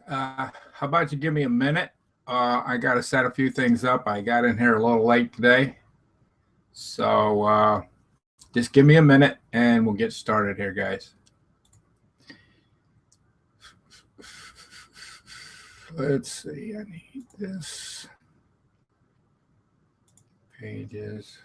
How about you give me a minute? I got to set a few things up. I got in here a little late today. So just give me a minute and we'll get started here, guys. Let's see. I need this. Pages.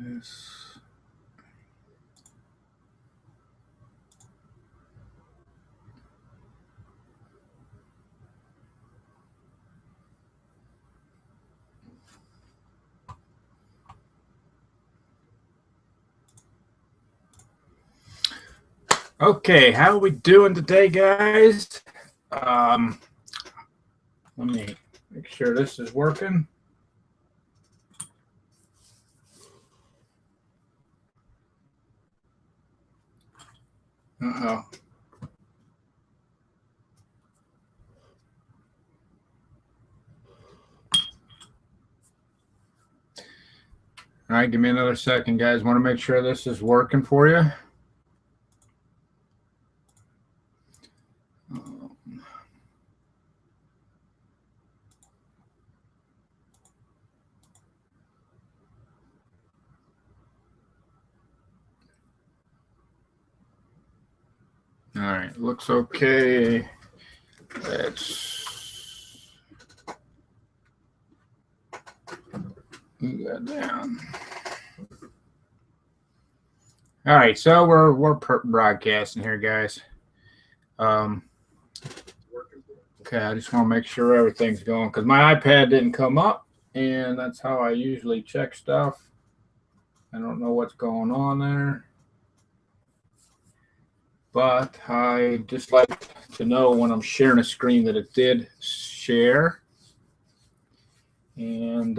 This. Okay, how are we doing today, guys? Let me make sure this is working. Uh-oh. All right, give me another second, guys. Want to make sure this is working for you. All right, looks okay. Let's move that down. All right, so we're broadcasting here, guys. Okay, I just want to make sure everything's going because my iPad didn't come up, and that's how I usually check stuff. I don't know what's going on there, but I just like to know when I'm sharing a screen that it did share, and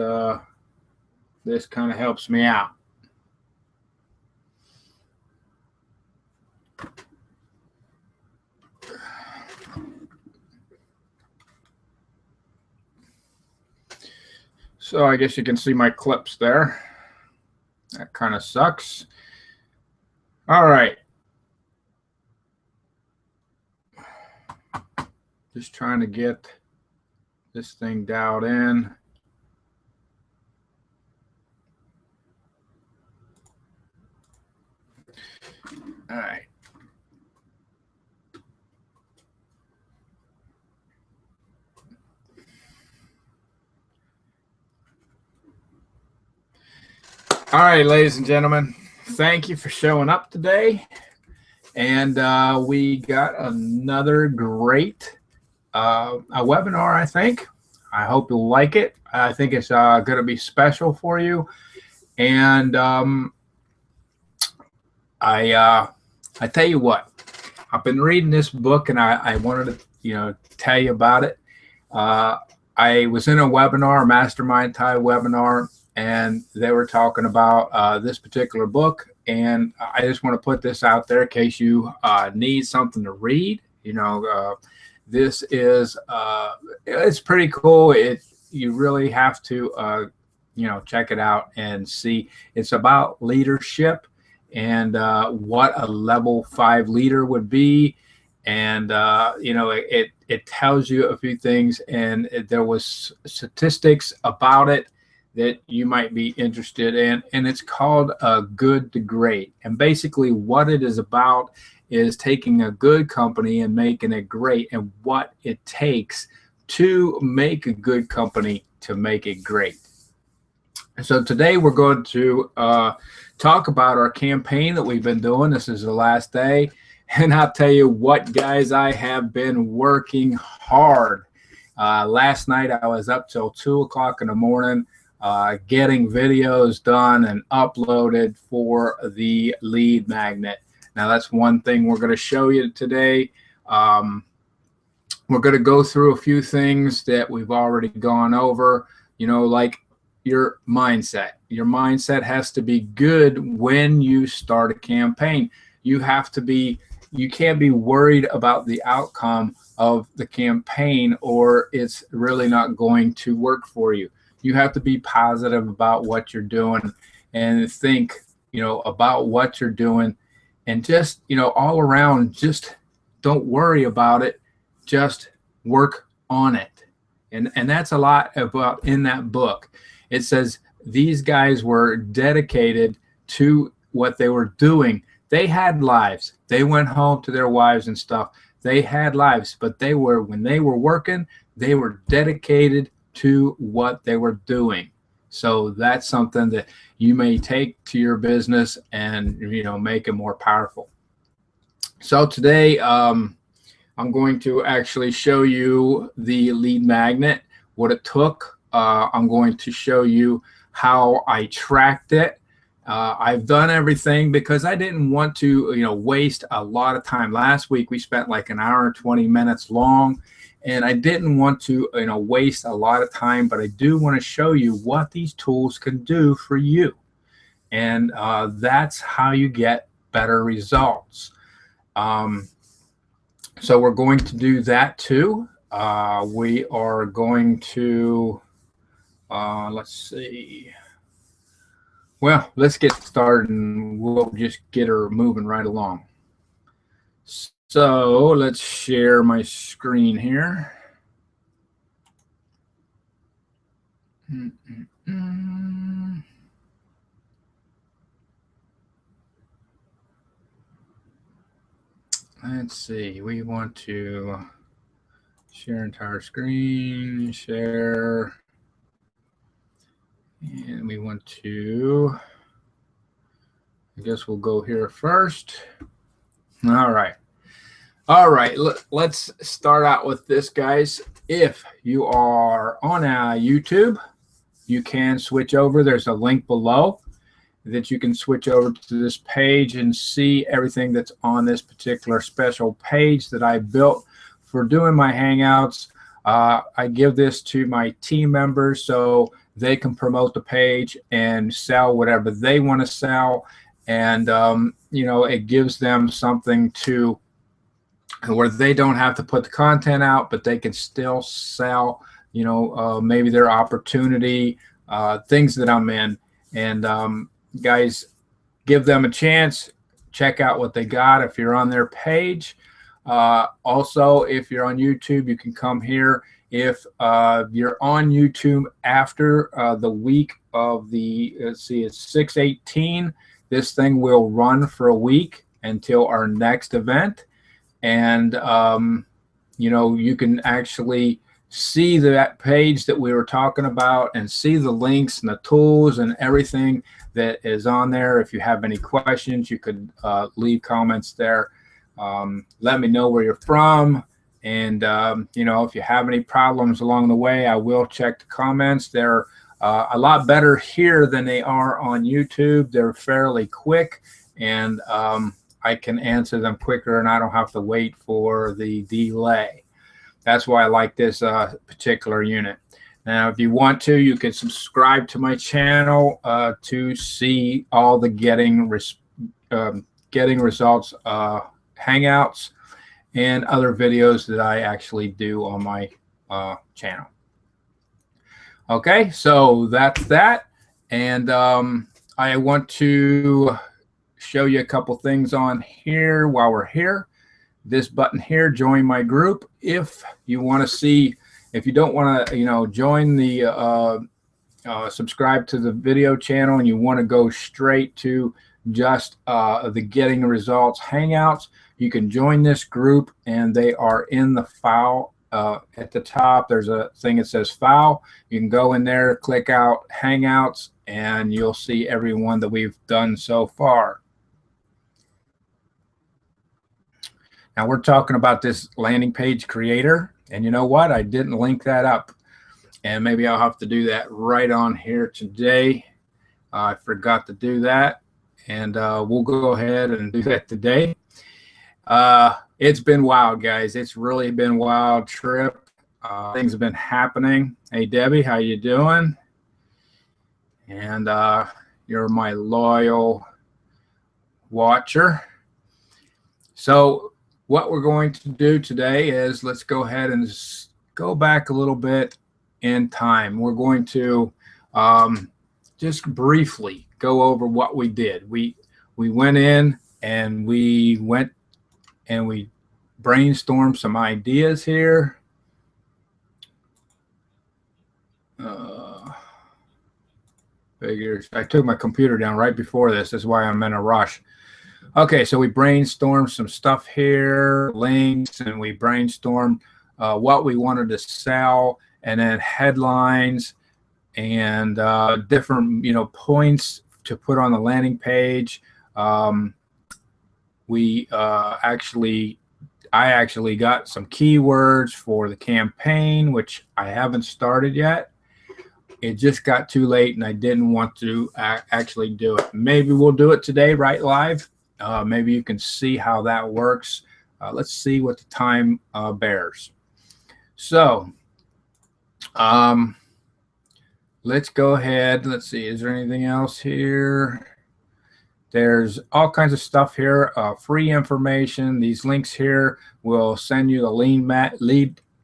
this kind of helps me out. So I guess you can see my clips there. That kind of sucks. All right. Just trying to get this thing dialed in. All right. All right, ladies and gentlemen, thank you for showing up today. And we got another great a webinar, I think. I hope you'll like it. I think it's going to be special for you. And I tell you what, I've been reading this book, and I wanted to tell you about it. I was in a webinar, a mastermind type webinar, and they were talking about this particular book. And I just want to put this out there in case you need something to read. This is it's pretty cool. You really have to check it out and see. It's about leadership and what a level 5 leader would be. And it tells you a few things, and there was statistics about it that you might be interested in, and it's called Good to Great. And basically what it is about is taking a good company and making it great, and what it takes to make a good company to make it great. So today we're going to talk about our campaign that we've been doing. This is the last day, and I'll tell you what, guys, I have been working hard. Last night I was up till 2 o'clock in the morning getting videos done and uploaded for the lead magnet. Now, that's one thing we're going to show you today. We're going to go through a few things that we've already gone over, you know, like your mindset. Your mindset has to be good when you start a campaign. You can't be worried about the outcome of the campaign, or it's really not going to work for you. You have to be positive about what you're doing and think, you know, about what you're doing, and just, you know, all around, just don't worry about it. Just work on it. And that's a lot about in that book. It says these guys were dedicated to what they were doing. They had lives. They went home to their wives and stuff. They had lives, but when they were working, they were dedicated to what they were doing. So that's something that you may take to your business and, you know, make it more powerful. So today, I'm going to actually show you the lead magnet, what it took. I'm going to show you how I tracked it. I've done everything because I didn't want to, you know, waste a lot of time. Last week we spent like an hour and 20 minutes long, and I didn't want to, you know, waste a lot of time, but I do want to show you what these tools can do for you. And that's how you get better results. So we're going to do that too. We are going to, let's see. Well, let's get started and we'll just get her moving right along. So let's share my screen here. Let's see, we want to share entire screen, share, and we want to, I guess we'll go here first. All right. All right, let's start out with this, guys. If you are on YouTube, you can switch over. There's a link below that you can switch over to this page and see everything that's on this particular special page that I built for doing my Hangouts. I give this to my team members so they can promote the page and sell whatever they want to sell. And, you know, it gives them something to where they don't have to put the content out, but they can still sell, you know, maybe their opportunity, things that I'm in. And guys, give them a chance. Check out what they got if you're on their page. Also, if you're on YouTube, you can come here. If you're on YouTube after the week of the, let's see, it's 6/18, this thing will run for a week until our next event. And, you know, you can actually see that page that we were talking about and see the links and the tools and everything that is on there. If you have any questions, you could leave comments there. Let me know where you're from. And, you know, if you have any problems along the way, I will check the comments. They're a lot better here than they are on YouTube. They're fairly quick, and I can answer them quicker, and I don't have to wait for the delay. That's why I like this particular unit. Now, if you want to, you can subscribe to my channel to see all the getting results Hangouts and other videos that I actually do on my channel. Okay, so that's that. And I want to show you a couple things on here while we're here. This button here, join my group. If you want to see, if you don't want to, you know, join the subscribe to the video channel and you want to go straight to just the Getting Results Hangouts, you can join this group, and they are in the file at the top. There's a thing that says file. You can go in there, click out Hangouts, and you'll see every one that we've done so far. Now we're talking about this landing page creator, and you know what? I didn't link that up, and maybe I'll have to do that right on here today. I forgot to do that, and we'll go ahead and do that today. It's been wild, guys. It's really been a wild trip. Things have been happening. Hey, Debbie, how you doing? And you're my loyal watcher. So what we're going to do today is let's go ahead and go back a little bit in time. We're going to just briefly go over what we did. We went in and we brainstormed some ideas here. Figures. I took my computer down right before this. That's why I'm in a rush. Okay, so we brainstormed some stuff here, links, and we brainstormed what we wanted to sell, and then headlines and different points to put on the landing page. I actually got some keywords for the campaign, which I haven't started yet. It just got too late and I didn't want to actually do it. Maybe we'll do it today right live. Maybe you can see how that works. Let's see what the time bears. So let's go ahead. Let's see. Is there anything else here? There's all kinds of stuff here. Free information. These links here will send you the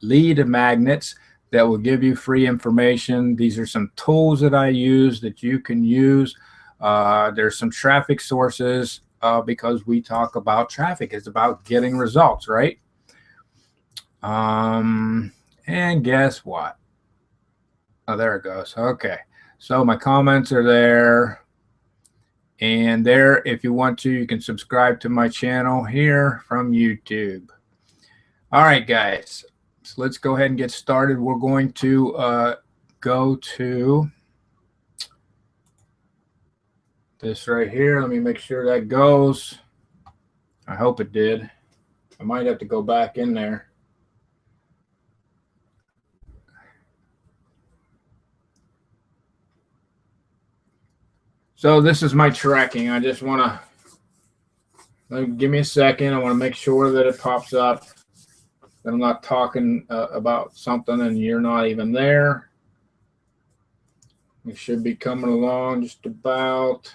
lead magnets that will give you free information. These are some tools that I use that you can use. There's some traffic sources because we talk about traffic. It's about getting results, right? And guess what? Oh, there it goes. Okay. So my comments are there. And there, if you want to, you can subscribe to my channel here from YouTube. All right, guys. So let's go ahead and get started. We're going to go to this right here. Let me make sure that goes. I hope it did. I might have to go back in there. So this is my tracking. I just want to give me a second. I want to make sure that it pops up. That I'm not talking about something and you're not even there. We should be coming along just about.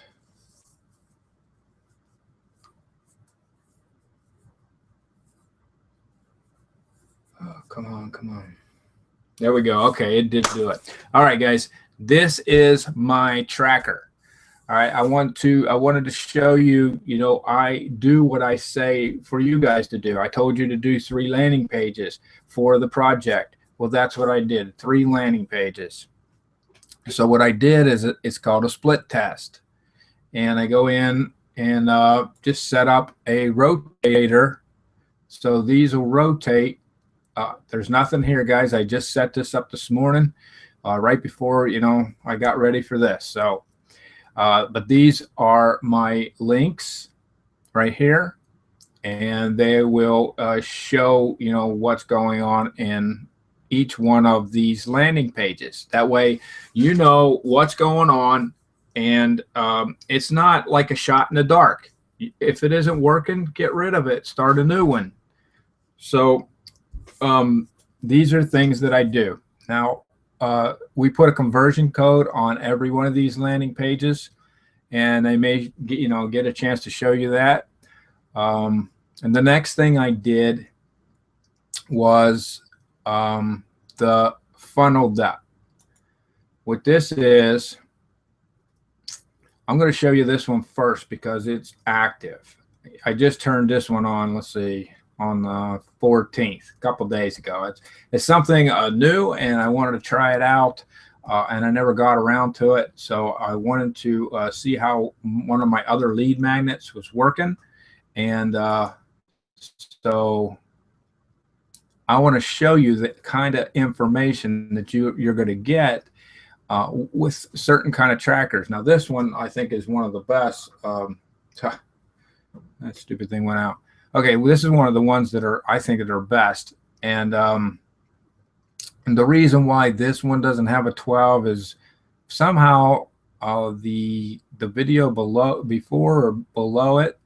Oh, come on, come on. There we go. Okay, it did do it. All right, guys. This is my tracker. All right, I wanted to show you, I do what I say for you guys to do. I told you to do 3 landing pages for the project. Well, that's what I did, 3 landing pages. So what I did is it's called a split test. And I go in and just set up a rotator. So these will rotate. There's nothing here, guys. I just set this up this morning right before, I got ready for this. So. But these are my links right here, and they will show what's going on in each one of these landing pages. That way you know what's going on, and it's not like a shot in the dark. If it isn't working, get rid of it, start a new one. So these are things that I do. Now we put a conversion code on every one of these landing pages, and I may get a chance to show you that. And the next thing I did was the funnel depth. What this is, I'm going to show you this one first because it's active. I just turned this one on, let's see, on the 14th, a couple days ago. It's something new, and I wanted to try it out, and I never got around to it. So I wanted to see how one of my other lead magnets was working, and so I want to show you the kind of information that you're going to get with certain kind of trackers. Now this one I think is one of the best. That stupid thing went out. Okay, well, this is one of the ones that I think that are best, and the reason why this one doesn't have a 12 is somehow the video before or below it,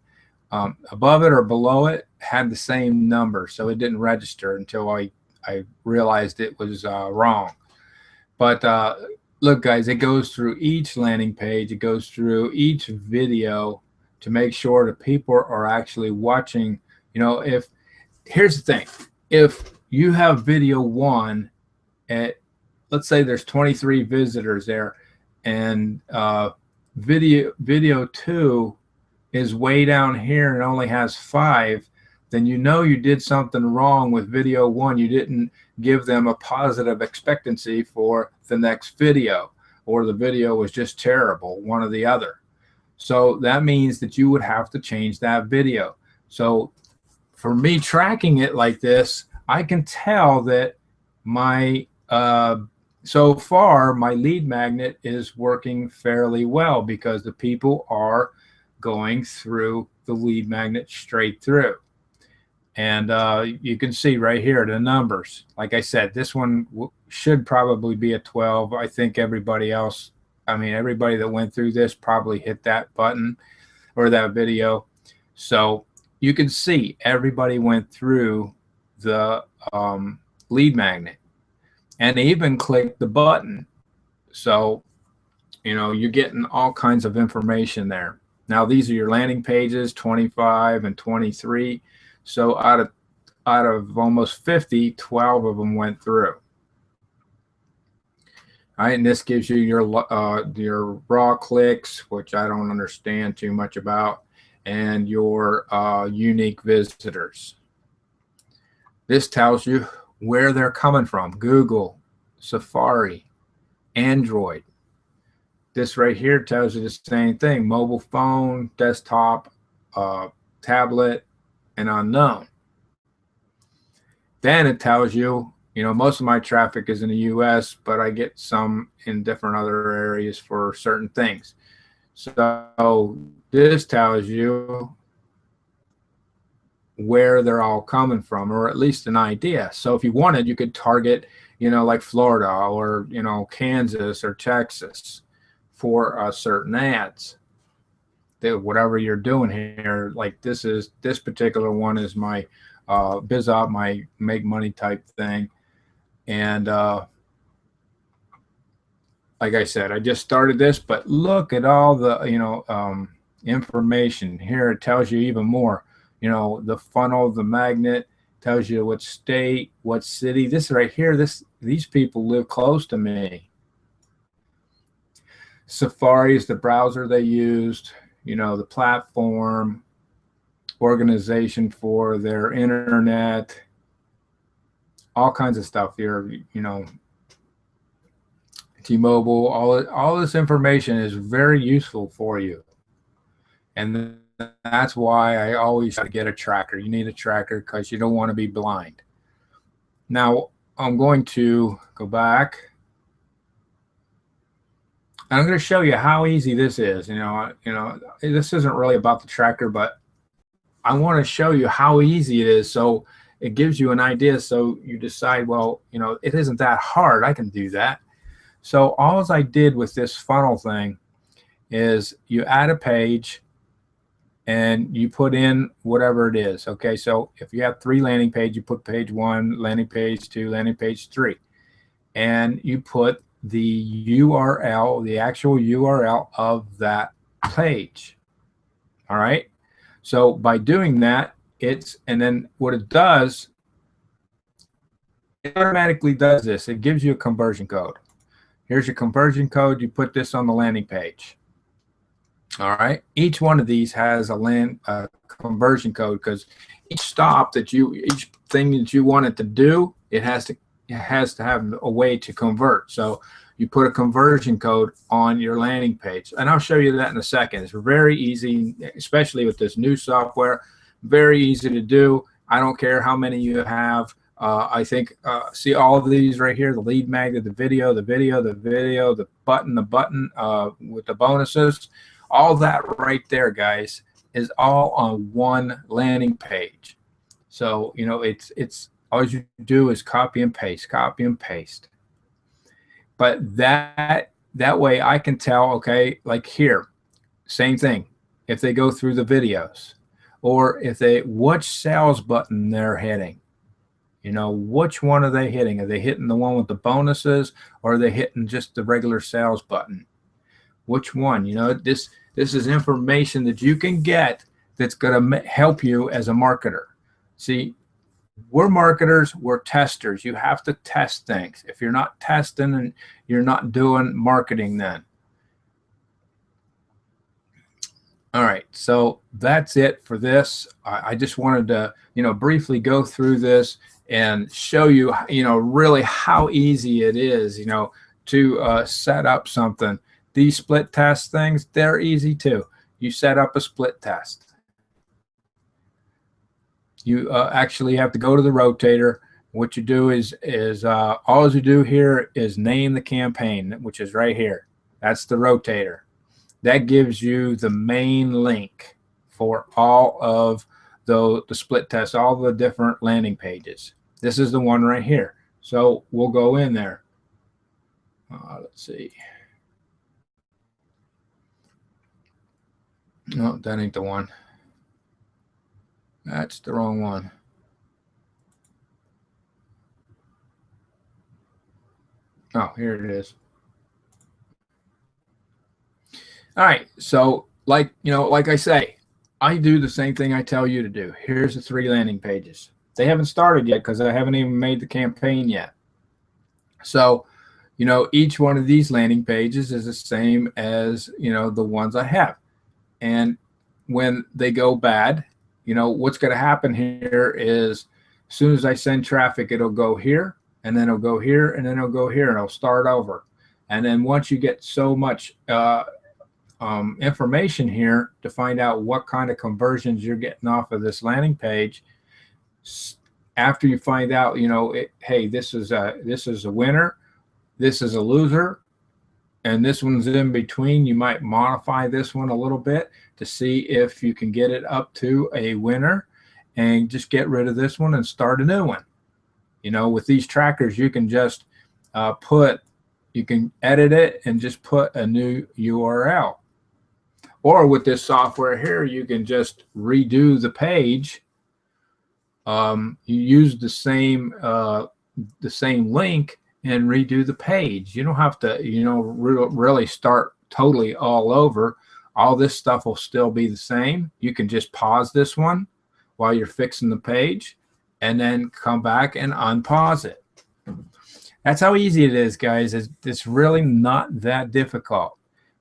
above it or below it, had the same number, so it didn't register until I realized it was wrong. But look, guys, it goes through each landing page. It goes through each video to make sure that people are actually watching. You know, if here's the thing, if you have video one at, let's say there's 23 visitors there, and video two is way down here and only has 5, then you know you did something wrong with video one. You didn't give them a positive expectancy for the next video, or the video was just terrible, one or the other. So that means that you would have to change that video. So for me tracking it like this, I can tell that my so far my lead magnet is working fairly well, because the people are going through the lead magnet straight through. And you can see right here the numbers. Like I said, this one should probably be a 12. I think everybody else, I mean, everybody that went through this probably hit that button or that video. So you can see everybody went through the lead magnet and even clicked the button. So, you know, you're getting all kinds of information there. Now, these are your landing pages, 25 and 23. So out of almost 50, 12 of them went through. All right, and this gives you your raw clicks, which I don't understand too much about, and your unique visitors. This tells you where they're coming from: Google, Safari, Android. This right here tells you the same thing: mobile phone, desktop, tablet, and unknown. Then it tells you, you know, most of my traffic is in the US, but I get some in different other areas for certain things. So this tells you where they're all coming from, or at least an idea. So if you wanted, you could target, you know, like Florida or, you know, Kansas or Texas for certain ads. Whatever you're doing here, like this particular one is my BizOp, my make money type thing. And like I said, I just started this, but look at all the, you know, information here. It tells you even more, you know, the funnel, the magnet, tells you what state, what city. This right here, these people live close to me. Safari is the browser they used, you know, the platform, organization for their internet, all kinds of stuff here, you know, T-Mobile, all this information is very useful for you. And that's why I always try to get a tracker. You need a tracker because you don't want to be blind. Now, I'm going to go back. And I'm going to show you how easy this is. You know, this isn't really about the tracker, but I want to show you how easy it is, so it gives you an idea, so you decide, well, you know, it isn't that hard. I can do that. So all I did with this funnel thing is you add a page and you put in whatever it is. Okay, so if you have 3 landing pages, you put page 1, landing page 2, landing page 3, and you put the URL, the actual URL of that page. All right. So by doing that, and then what it does, it automatically does this. It gives you a conversion code. Here's your conversion code. You put this on the landing page. All right. Each one of these has a conversion code, because each thing that you want it to do, it has to have a way to convert. So you put a conversion code on your landing page, and I'll show you that in a second. It's very easy, especially with this new software. Very easy to do. I don't care how many you have. I think see all of these right here: the lead magnet, the video, the button with the bonuses. All that right there, guys, is all on one landing page. So, you know, it's all you do is copy and paste. But that way I can tell, okay, like here, same thing. If they go through the videos, or if they, which sales button they're hitting. You know, which one are they hitting? Are they hitting the one with the bonuses, or are they hitting just the regular sales button? Which one? You know, this is information that you can get that's going to help you as a marketer. See, we're marketers, we're testers. You have to test things. If you're not testing, and you're not doing marketing then. All right, so that's it for this. I just wanted to, you know, briefly go through this and show you, you know, really how easy it is, you know, to set up something. These split test things, they're easy too. You set up a split test. You actually have to go to the rotator. What you do is all you do here is name the campaign, which is right here. That's the rotator. That gives you the main link for all of the split tests, all the different landing pages. This is the one right here. So we'll go in there. Let's see. No, that ain't the one. That's the wrong one. Oh, here it is. All right. So like, you know, like I say, I do the same thing I tell you to do. Here's the 3 landing pages. They haven't started yet because I haven't even made the campaign yet. So, you know, each one of these landing pages is the same as, you know, the ones I have. And when they go bad, you know, what's going to happen here is as soon as I send traffic, it'll go here, and then it'll go here, and then it'll go here, and it'll start over. And then once you get so much information here to find out what kind of conversions you're getting off of this landing page, after you find out, you know, hey, this is a winner, this is a loser, and this one's in between, you might modify this one a little bit to see if you can get it up to a winner, and just get rid of this one and start a new one. You know, with these trackers, you can just you can edit it and just put a new URL. Or with this software here, you can just redo the page. You use the same link and redo the page. You don't have to, you know, really start totally all over. All this stuff will still be the same. You can just pause this one while you're fixing the page, and then come back and unpause it. That's how easy it is, guys. It's really not that difficult.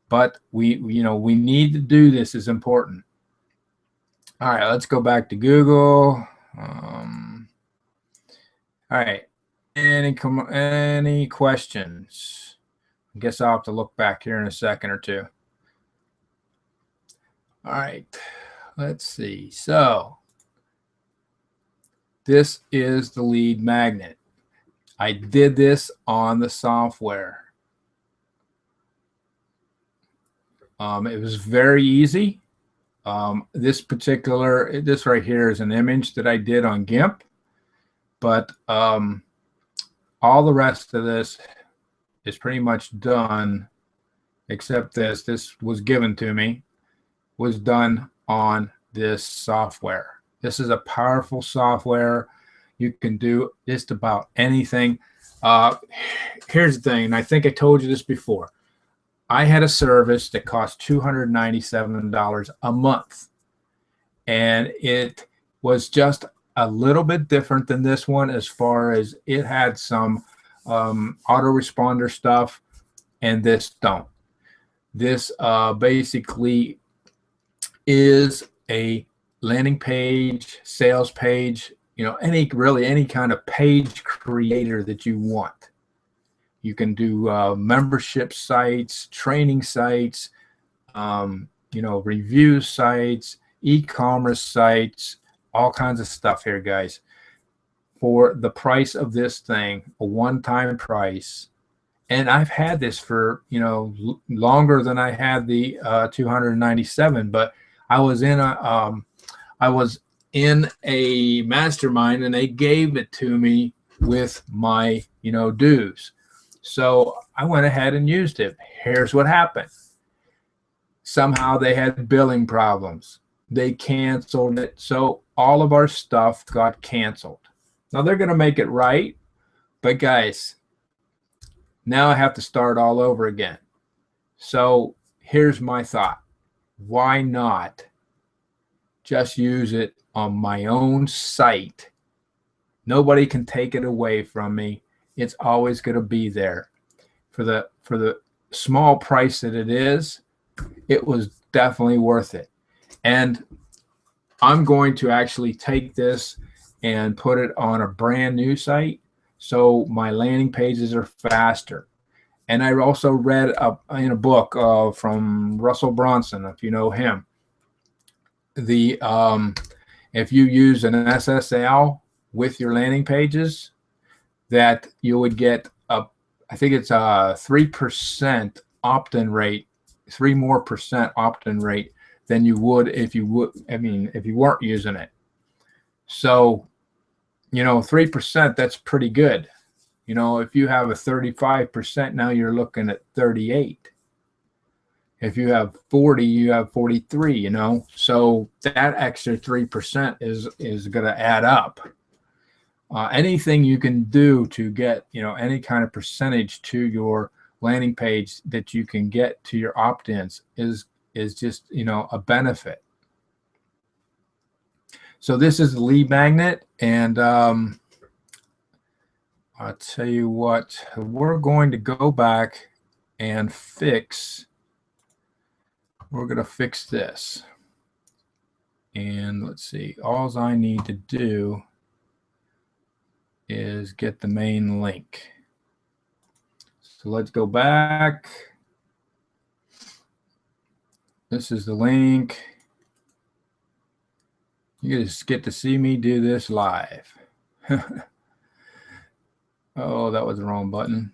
But we need to do this. Is important. All right, let's go back to Google. All right, any questions? I guess I'll have to look back here in a second or two. All right, let's see. So this is the lead magnet. I did this on the software. It was very easy. This right here is an image that I did on GIMP, but all the rest of this is pretty much done, except this was given to me, was done on this software. This is a powerful software. You can do just about anything. Here's the thing, and I think I told you this before. I had a service that cost $297 a month, and it was just a little bit different than this one as far as it had some autoresponder stuff, and this don't. This basically is a landing page, sales page, you know, any kind of page creator that you want. You can do membership sites, training sites, you know, review sites, e-commerce sites, all kinds of stuff here, guys. For the price of this thing, a one-time price, and I've had this for, you know, longer than I had the 297. But I was in a mastermind, and they gave it to me with my, you know, dues. So I went ahead and used it. Here's what happened. Somehow they had billing problems. they canceled it. So all of our stuff got canceled. Now they're going to make it right. But guys, now I have to start all over again. So here's my thought. Why not just use it on my own site? Nobody can take it away from me. It's always going to be there. For the small price that it is, it was definitely worth it. And I'm going to actually take this and put it on a brand new site, so my landing pages are faster. And I also read in a book from Russell Brunson, if you know him, the if you use an SSL with your landing pages, that you would get I think it's a 3% opt-in rate, 3% more opt-in rate than you would if you weren't using it. So, 3%, that's pretty good. If you have a 35%, now you're looking at 38. If you have 40, you have 43, So that extra 3% is going to add up. Anything you can do to get, any kind of percentage to your landing page that you can get to your opt-ins is just, a benefit. So this is the lead magnet, and I'll tell you what, we're going to go back and we're going to fix this. And let's see, all I need to do is get the main link. So let's go back. This is the link. You just get to see me do this live. Oh, that was the wrong button.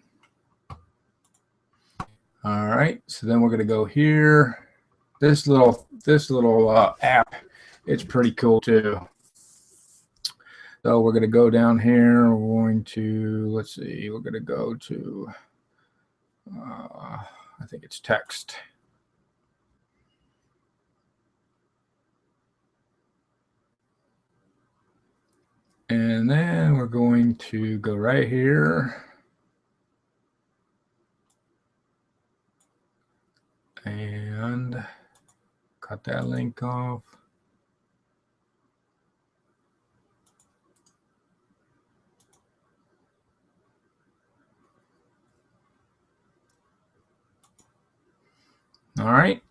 All right, so then we're going to go here. This little app, it's pretty cool too. So we're going to go down here. We're going to, let's see, we're going to go to, I think it's text. And then we're going to go right here. And cut that link off. All right.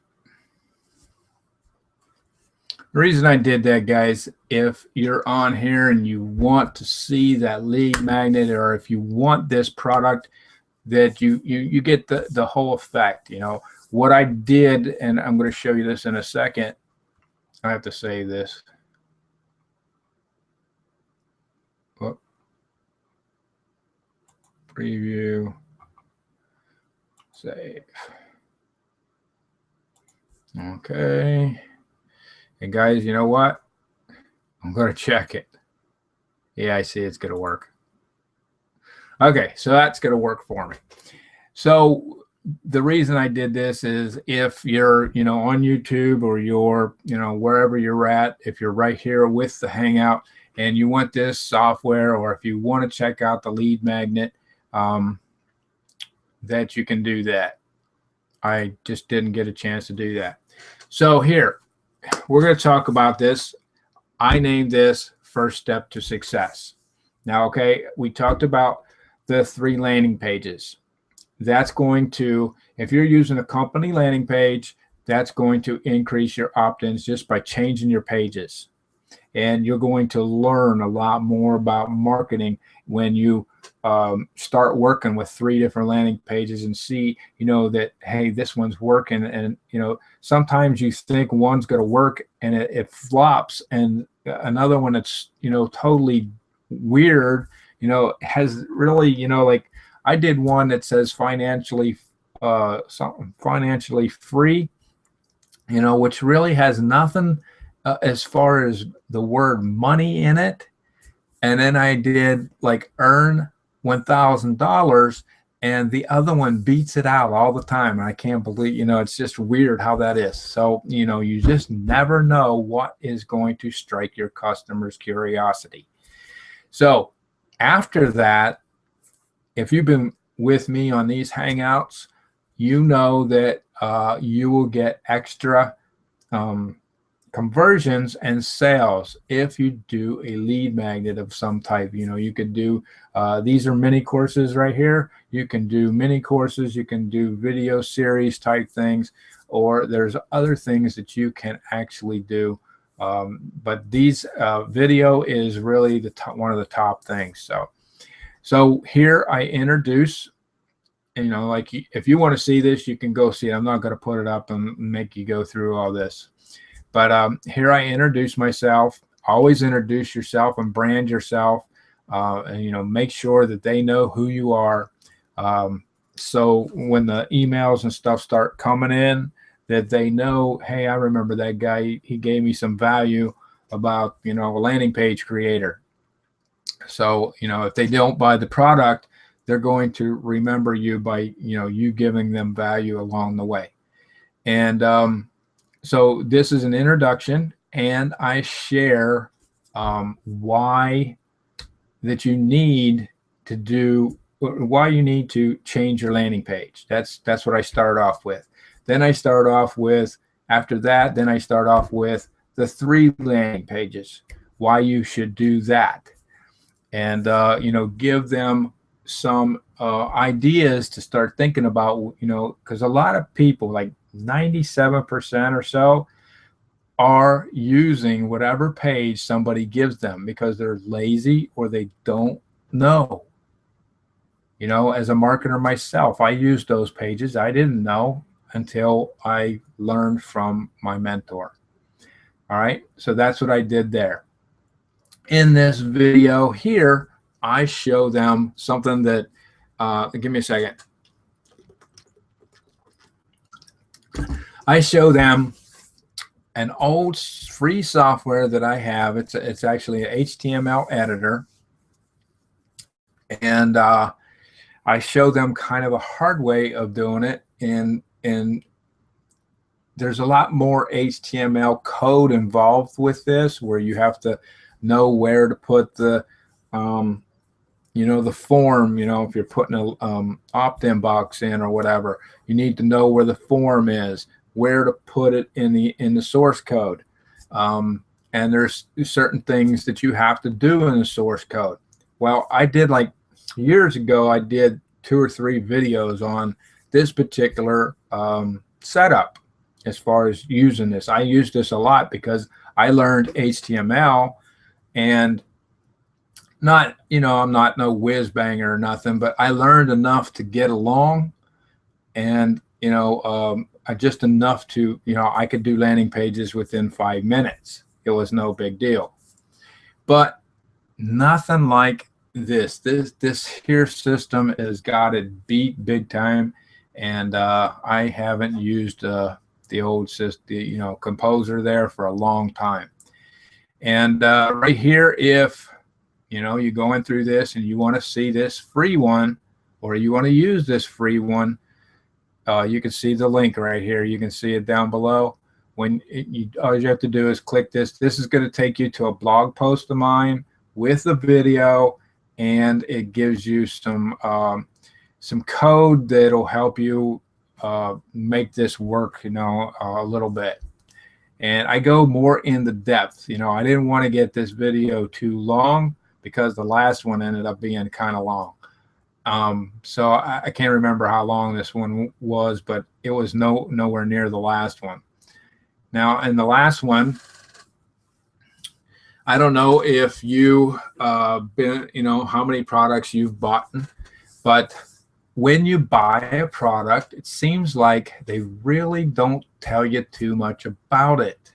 The reason I did that, guys, if you're on here and you want to see that lead magnet, or if you want this product, that you get the whole effect. What I did, and I'm going to show you this in a second. I have to save this. Whoop. Preview. Save. Okay. And guys, you know what? I'm going to check it. Yeah, I see it's going to work. Okay, so that's going to work for me. So the reason I did this is if you're, on YouTube, or you're, wherever you're at, if you're right here with the Hangout and you want this software, or if you want to check out the lead magnet, that you can do that. I just didn't get a chance to do that. So here, we're going to talk about this. I named this First Step to Success. Now, okay, we talked about the 3 landing pages. That's going to, if you're using a company landing page, that's going to increase your opt-ins just by changing your pages. And you're going to learn a lot more about marketing when you start working with 3 different landing pages and see, that, hey, this one's working. And, sometimes you think one's going to work and it flops, and another one that's, totally weird, has really, like I did one that says financially free, which really has nothing as far as the word money in it. And then I did like earn $1,000, and the other one beats it out all the time. And I can't believe, it's just weird how that is. So, you just never know what is going to strike your customer's curiosity. So after that, if you've been with me on these Hangouts, you know that you will get extra conversions and sales if you do a lead magnet of some type. You could do, these are mini courses right here. You can do mini courses, you can do video series type things, or there's other things that you can actually do. But these video is really the top, one of the top things. So here I introduce, like if you want to see this, you can go see it. I'm not going to put it up and make you go through all this. But here I introduce myself. Always introduce yourself and brand yourself, and make sure that they know who you are. So when the emails and stuff start coming in, that they know, hey, I remember that guy. He gave me some value about a landing page creator. So if they don't buy the product, they're going to remember you by you giving them value along the way. And so this is an introduction, and I share why you need to change your landing page. That's what I start off with. Then I start off with, after that, then I start off with the 3 landing pages, why you should do that. And give them some ideas to start thinking about, because a lot of people, like 97% or so, are using whatever page somebody gives them because they're lazy or they don't know. As a marketer myself, I used those pages. I didn't know until I learned from my mentor. All right, so that's what I did there. In this video here, I show them something that, give me a second. I show them an old free software that I have. It's actually an HTML editor. And I show them kind of a hard way of doing it. And there's a lot more HTML code involved with this, where you have to know where to put the the form. If you're putting a opt-in box in or whatever, you need to know where the form is, where to put it in the source code, and there's certain things that you have to do in the source code. Well, I did, like years ago, I did 2 or 3 videos on this particular setup. As far as using this, I use this a lot because I learned HTML, and not, I'm not no whiz banger or nothing, but I learned enough to get along, and just enough to, I could do landing pages within 5 minutes. It was no big deal. But nothing like this here system has got it beat big time. And I haven't used the old system, Composer there for a long time. And right here, if you're going through this and you want to see this free one, or you want to use this free one, you can see the link right here. You can see it down below. All you have to do is click this. This is going to take you to a blog post of mine with a video, and it gives you some code that'll help you make this work, a little bit. And I go more in the depth. I didn't want to get this video too long because the last one ended up being kind of long. So I can't remember how long this one was, but it was nowhere near the last one. Now, in the last one, I don't know if you been, how many products you've bought, but when you buy a product, it seems like they really don't tell you too much about it.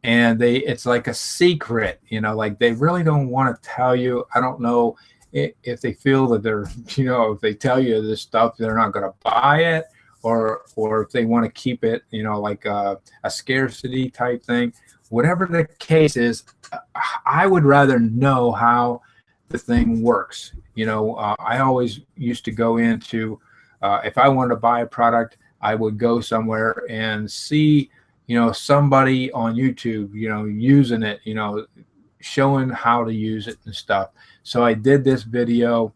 And it's like a secret, like they really don't want to tell you. I don't know if they feel that they're, if they tell you this stuff, they're not going to buy it, or if they want to keep it, like a scarcity type thing. Whatever the case is, I would rather know how the thing works. I always used to go into, if I wanted to buy a product, I would go somewhere and see, somebody on YouTube, using it, showing how to use it and stuff. So I did this video,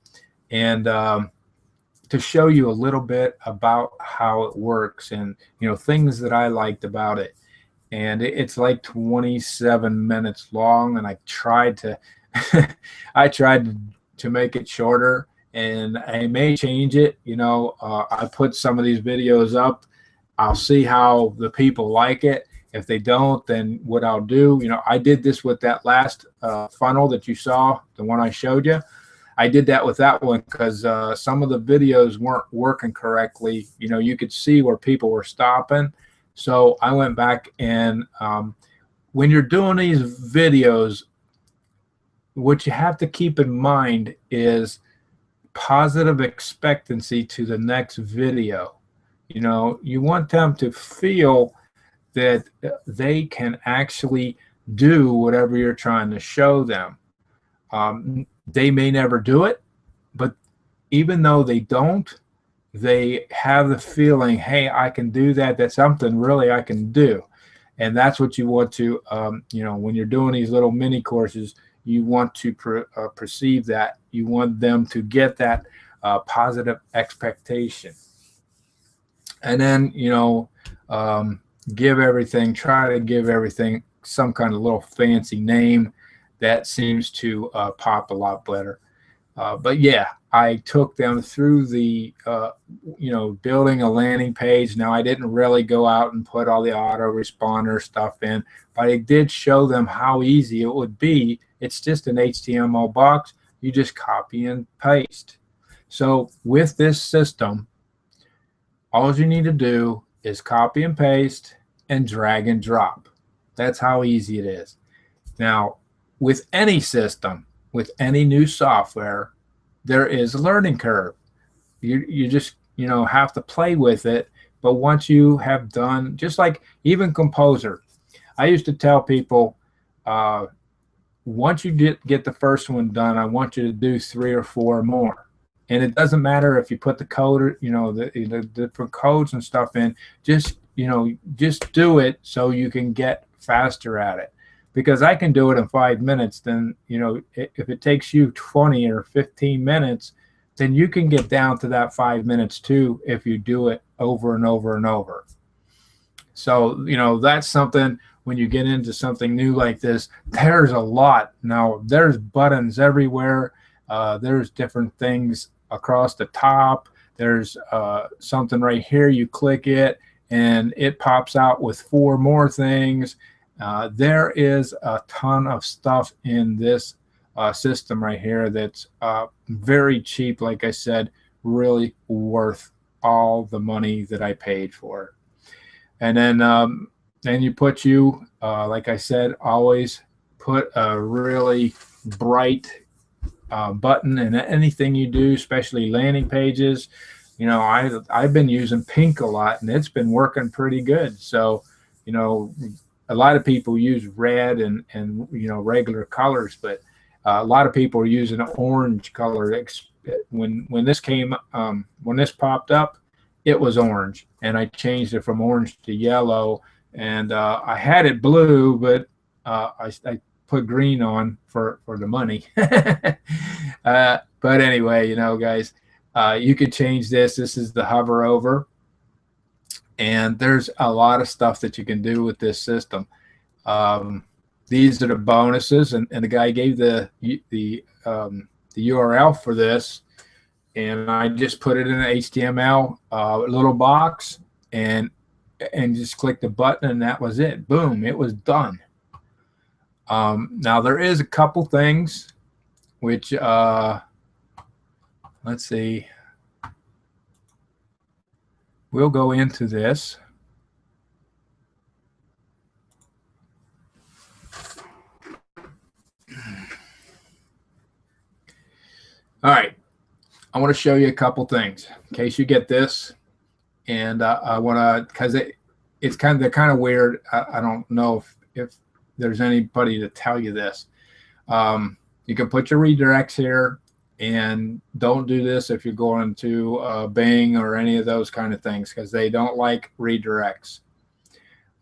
and to show you a little bit about how it works, and things that I liked about it. And it's like 27 minutes long, and I tried to I tried to make it shorter, and I may change it. I put some of these videos up. I'll see how the people like it. If they don't, then what I'll do, I did this with that last funnel that you saw, the one I showed you. I did that with that one because some of the videos weren't working correctly. You could see where people were stopping. So I went back, and when you're doing these videos, what you have to keep in mind is positive expectancy to the next video. You want them to feel that they can actually do whatever you're trying to show them. They may never do it, but even though they don't, they have the feeling, hey, I can do that. That's something really I can do. And that's what you want to, when you're doing these little mini courses, you want to perceive that. You want them to get that positive expectation. And then, try to give everything some kind of little fancy name that seems to pop a lot better. But yeah, I took them through the, building a landing page. Now, I didn't really go out and put all the autoresponder stuff in, but I did show them how easy it would be. It's just an HTML box. You just copy and paste. So with this system, all you need to do is copy and paste and drag and drop. That's how easy it is. Now, with any system, with any new software, there is a learning curve. You just have to play with it. But once you have done, just like even Composer, I used to tell people, once you get the first one done, I want you to do 3 or 4 more. And it doesn't matter if you put the code, the different codes and stuff in. Just do it so you can get faster at it. Because I can do it in 5 minutes, then, if it takes you 20 or 15 minutes, then you can get down to that 5 minutes too if you do it over and over and over. So, that's something, when you get into something new like this, there's a lot. Now, there's buttons everywhere. There's different things across the top. There's something right here. You click it, and it pops out with 4 more things. There is a ton of stuff in this system right here that's very cheap. Like I said, really worth all the money that I paid for it. And then you put like I said, always put a really bright button in anything you do, especially landing pages. I've been using pink a lot, and it's been working pretty good. So, a lot of people use red and regular colors, but a lot of people are using an orange color. When this popped up, it was orange, and I changed it from orange to yellow. And I had it blue, but I put green on for the money. But anyway, guys, you could change this. This is the hover over. And there's a lot of stuff that you can do with this system. These are the bonuses, and the guy gave the URL for this, and I just put it in an HTML little box, and just click the button, and that was it. Boom, it was done. Now there is a couple things which let's see. We'll go into this. All right, I want to show you a couple things in case you get this, and I want to, because they're kind of weird. I don't know if there's anybody to tell you this. You can put your redirects here, and don't do this if you're going to Bing or any of those kind of things, because they don't like redirects.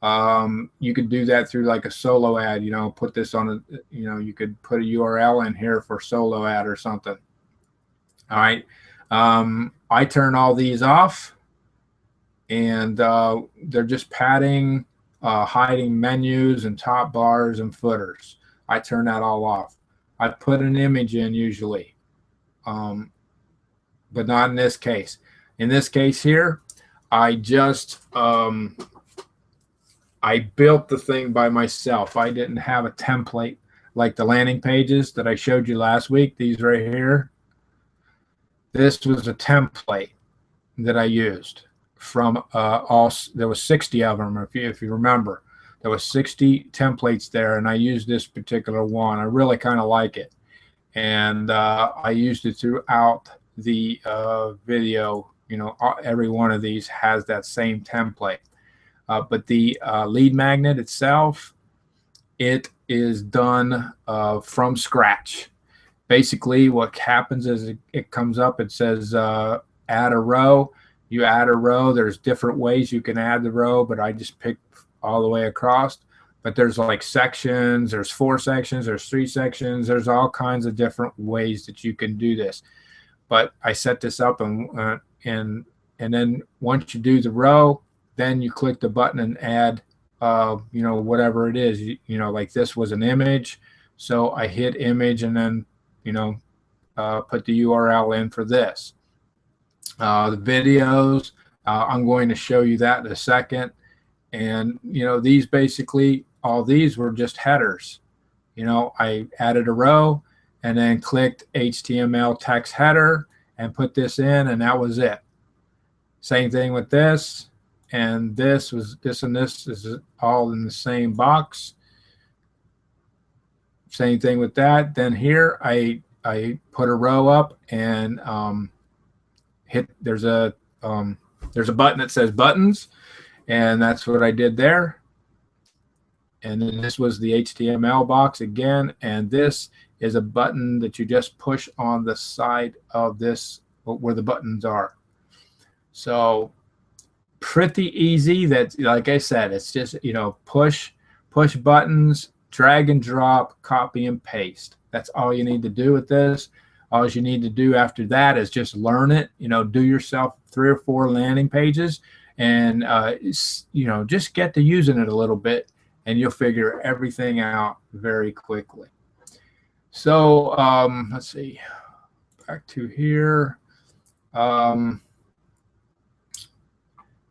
You could do that through like a solo ad, you know, put this on a, you know, you could put a URL in here for solo ad or something. All right. I turn all these off, and they're just padding, hiding menus and top bars and footers. I turn that all off. I put an image in usually, but not in this case. In this case here, I just I built the thing by myself. I didn't have a template like the landing pages that I showed you last week. These right here. This was a template that I used from there was 60 of them, if you remember. There was 60 templates there, and I used this particular one. I really kind of like it, and I used it throughout the video. You know, every one of these has that same template. But the lead magnet itself, it is done from scratch. Basically, what happens is it comes up, it says add a row. You add a row. There's different ways you can add the row, but I just picked all the way across. But there's like sections, there's 4 sections, there's 3 sections, there's all kinds of different ways that you can do this. But I set this up, and then once you do the row, then you click the button and add, you know, whatever it is. You know, like this was an image, so I hit image, and then, you know, put the URL in for this. The videos, I'm going to show you that in a second. And, you know, these basically, all these were just headers. You know, I added a row and then clicked HTML text header and put this in, and that was it. Same thing with this. And this and this is all in the same box. Same thing with that. Then here I put a row up and hit. There's a button that says buttons, and that's what I did there. And then this was the HTML box again, and this is a button that you just push on the side of this where the buttons are. So pretty easy. That, like I said, it's just, you know, push buttons, drag and drop, copy and paste. That's all you need to do with this. All you need to do after that is just learn it. You know, do yourself 3 or 4 landing pages, and you know, just get to using it a little bit, and you'll figure everything out very quickly. So let's see, back to here.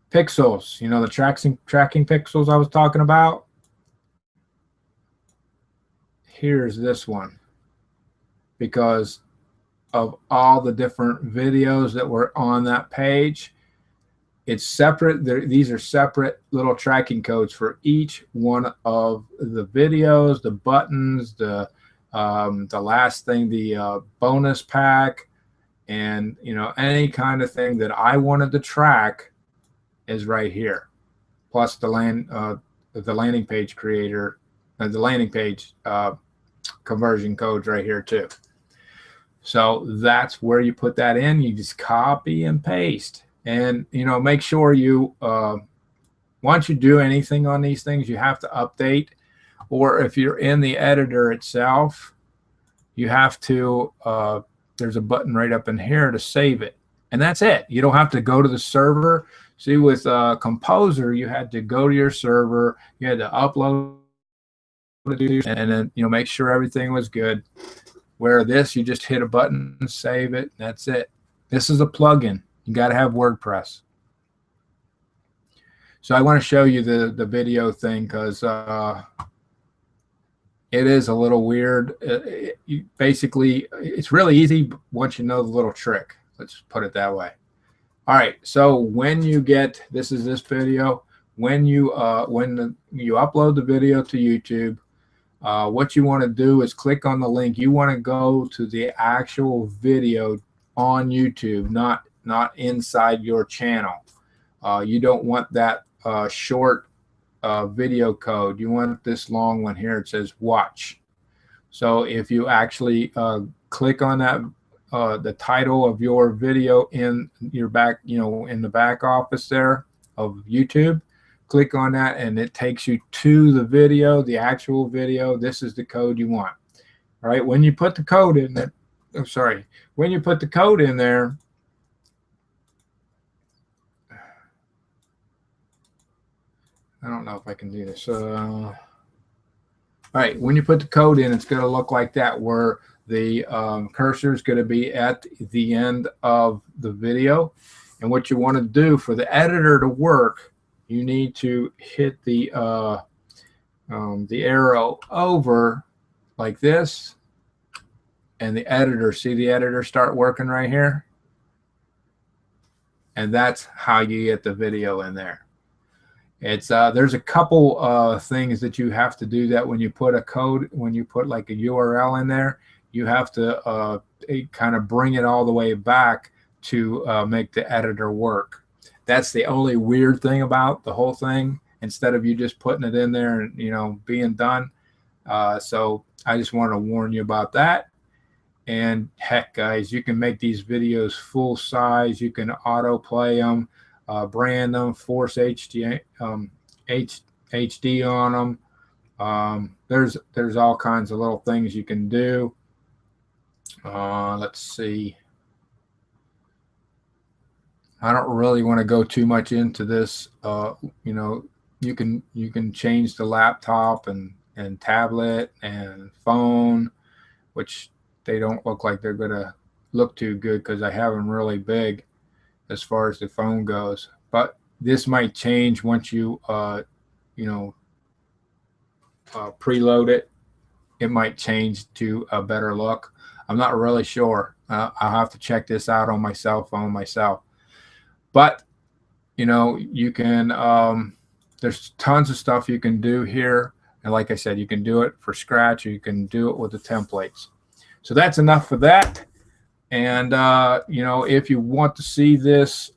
Pixels, you know, the tracking pixels I was talking about. Here's this one, because of all the different videos that were on that page. It's separate. These are separate little tracking codes for each one of the videos, the buttons, the last thing, the bonus pack, and, you know, any kind of thing that I wanted to track is right here, plus the landing page creator, the landing page conversion codes right here too. So that's where you put that in. You just copy and paste, and, you know, make sure you once you do anything on these things, you have to update, or if you're in the editor itself, you have to there's a button right up in here to save it, and that's it. You don't have to go to the server. See, with Composer, you had to go to your server, you had to upload it, and then, you know, make sure everything was good. Where this, you just hit a button and save it, and that's it. This is a plugin. You got to have WordPress. So I want to show you the video thing, because it is a little weird. Basically, it's really easy once you know the little trick. Let's put it that way. All right, so when you get, this is this video, when you upload the video to YouTube, what you want to do is click on the link. You want to go to the actual video on YouTube, not inside your channel. You don't want that short video code. You want this long one here. It says watch. So if you actually click on that, the title of your video in your back, in the back office there of YouTube, click on that and it takes you to the video, the actual video. This is the code you want. All right. When you put the code in there, when you put the code in there, I don't know if I can do this. All right, when you put the code in, it's going to look like that, where the cursor is going to be at the end of the video. And what you want to do for the editor to work, you need to hit the arrow over like this, and the editor, see the editor start working right here? And that's how you get the video in there. It's there's a couple things that you have to do that when you put a code, when you put like a URL in there, you have to kind of bring it all the way back to make the editor work. That's the only weird thing about the whole thing, instead of you just putting it in there and being done. So I just want to warn you about that. And heck, guys, you can make these videos full size. You can autoplay them, brand them, force HD on them. There's all kinds of little things you can do. Let's see. I don't really want to go too much into this. You can change the laptop and tablet and phone, which they don't look like they're going to look too good because I have them really big as far as the phone goes. But this might change once you preload it. It might change to a better look. I'm not really sure. I'll have to check this out on my cell phone myself. But you can there's tons of stuff you can do here, and like I said, you can do it for scratch, or you can do it with the templates. So that's enough for that. And if you want to see this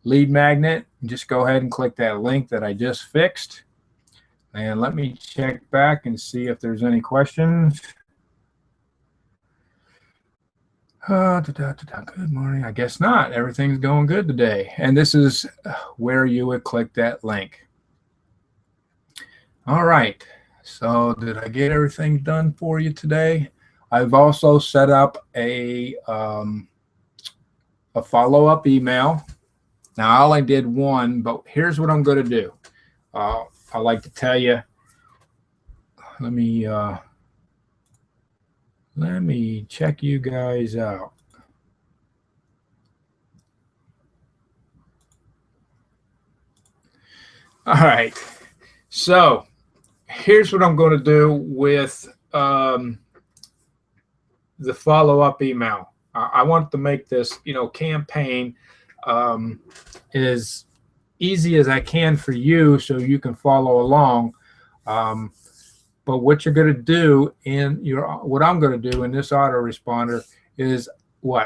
lead magnet, just go ahead and click that link that I just fixed. And let me check back and see if there's any questions. Good morning. I guess not. Everything's going good today. And this is where you would click that link. All right. So did I get everything done for you today? I've also set up a follow-up email. Now, I only did one, but here's what I'm going to do. I like to tell you, let me check you guys out. All right. So here's what I'm going to do with the follow-up email. I want to make this, campaign as easy as I can for you, so you can follow along. But what you're going to do what I'm going to do in this autoresponder is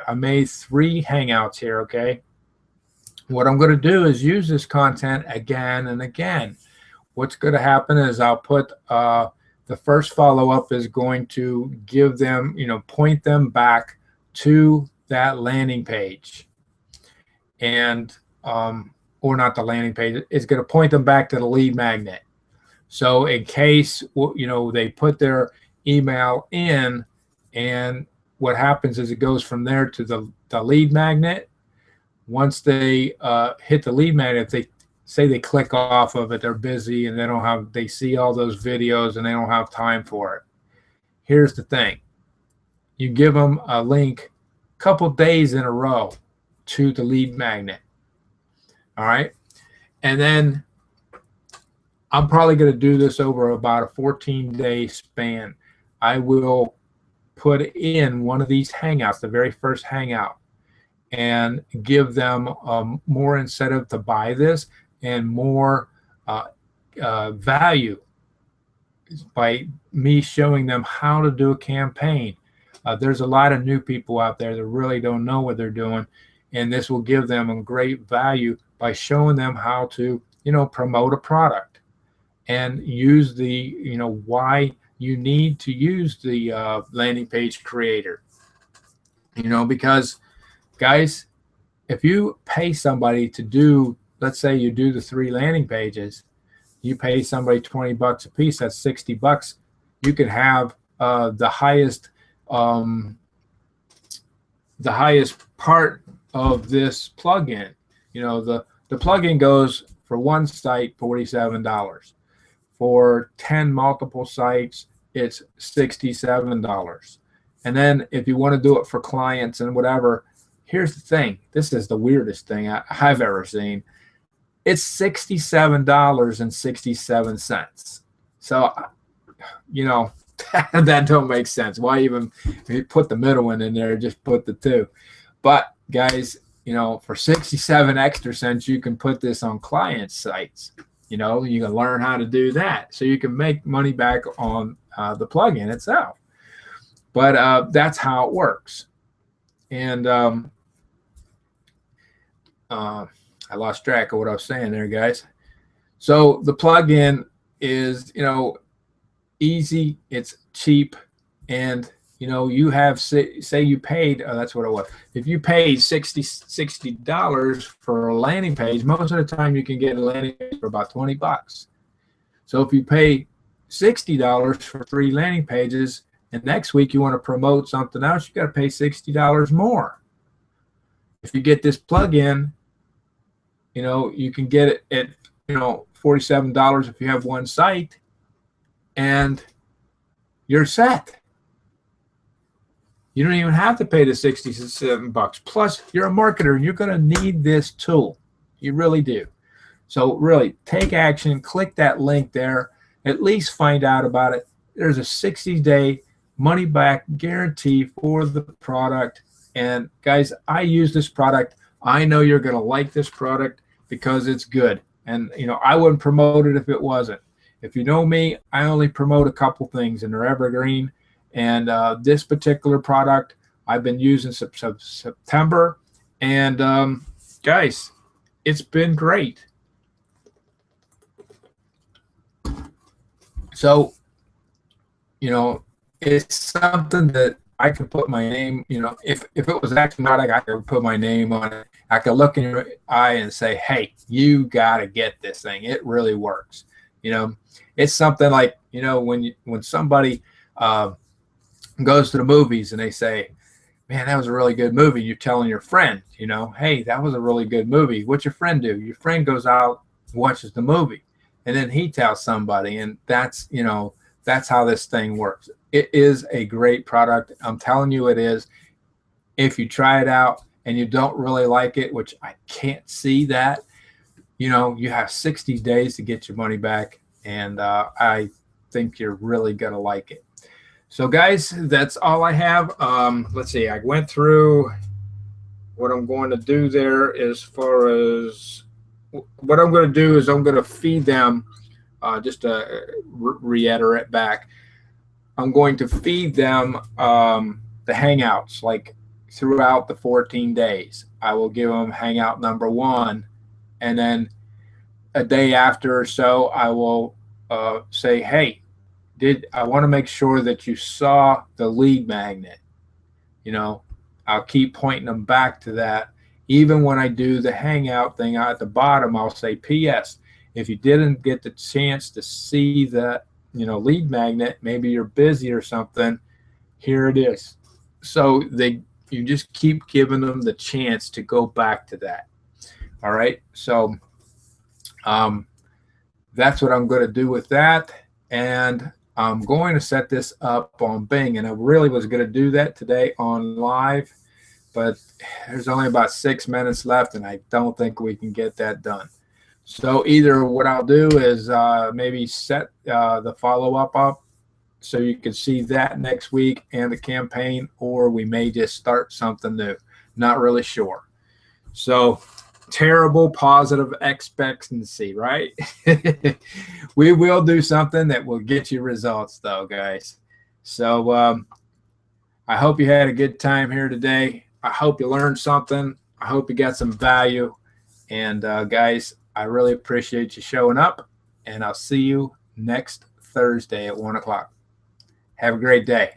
I made 3 hangouts here. Okay. What I'm going to do is use this content again and again. What's going to happen is I'll put the first follow-up is going to give them, point them back to that landing page. And, or not the landing page, it's going to point them back to the lead magnet. So in case, they put their email in, and what happens is it goes from there to the lead magnet. Once they hit the lead magnet, if they say they click off of it, they're busy and they see all those videos and they don't have time for it. Here's the thing. You give them a link a couple days in a row to the lead magnet. All right. And then I'm probably going to do this over about a 14-day span. I will put in one of these hangouts, the very first hangout, and give them more incentive to buy this and more value by me showing them how to do a campaign. There's a lot of new people out there that really don't know what they're doing, and this will give them a great value by showing them how to, promote a product and use the, why you need to use the landing page creator. Because guys, if you pay somebody to do, let's say you do the 3 landing pages, you pay somebody $20 a piece, that's $60. You could have the highest part of this plugin. The plugin goes for one site $47. For 10 multiple sites, it's $67. And then if you want to do it for clients and whatever, here's the thing. This is the weirdest thing I've ever seen. It's $67.67. So, that don't make sense. Why even put the middle one in there? Just put the 2. But guys, for 67 extra cents, you can put this on client sites. You can learn how to do that, so you can make money back on the plugin itself. But that's how it works. And I lost track of what I was saying there, guys. So the plugin is, easy, it's cheap, and you have, say you paid, that's what it was. If you paid $60 for a landing page, most of the time you can get a landing page for about $20. So if you pay $60 for 3 landing pages, and next week you want to promote something else, you got to pay $60 more. If you get this plugin, you can get it at $47 if you have one site, and you're set. You don't even have to pay the $67. Plus, you're a marketer and you're going to need this tool. You really do. So really, take action. Click that link there. At least find out about it. There's a 60-day money-back guarantee for the product. And guys, I use this product. I know you're going to like this product because it's good. And, I wouldn't promote it if it wasn't. If you know me, I only promote a couple things, and they're evergreen. And this particular product I've been using since September, and guys, it's been great. So, it's something that I can put my name. If it was actually not, I could put my name on it. I could look in your eye and say, "Hey, you got to get this thing. It really works." It's something like when somebody goes to the movies and they say, "Man, that was a really good movie." You're telling your friend, "Hey, that was a really good movie." What's your friend do? Your friend goes out, watches the movie, and then he tells somebody, and that's how this thing works. It is a great product. I'm telling you, it is. If you try it out and you don't really like it, which I can't see that, you have 60 days to get your money back, and I think you're really gonna like it. So guys, that's all I have. Let's see, I went through what I'm going to do there. As far as what I'm going to do is I'm going to feed them, just to reiterate back, I'm going to feed them the Hangouts, like throughout the 14 days. I will give them Hangout number 1, and then a day after or so, I will say, "Hey, I want to make sure that you saw the lead magnet." I'll keep pointing them back to that. Even when I do the Hangout thing at the bottom, I'll say, "P.S. If you didn't get the chance to see that, lead magnet, maybe you're busy or something, here it is." So you just keep giving them the chance to go back to that. All right. So that's what I'm going to do with that. And I'm going to set this up on Bing, and I really was going to do that today on live, but there's only about 6 minutes left, and I don't think we can get that done. So either what I'll do is maybe set the follow-up up so you can see that next week and the campaign, or we may just start something new. Not really sure. So terrible positive expectancy, right? We will do something that will get you results, though, guys. So I hope you had a good time here today. I hope you learned something. I hope you got some value. And guys, I really appreciate you showing up, and I'll see you next Thursday at 1 o'clock. Have a great day.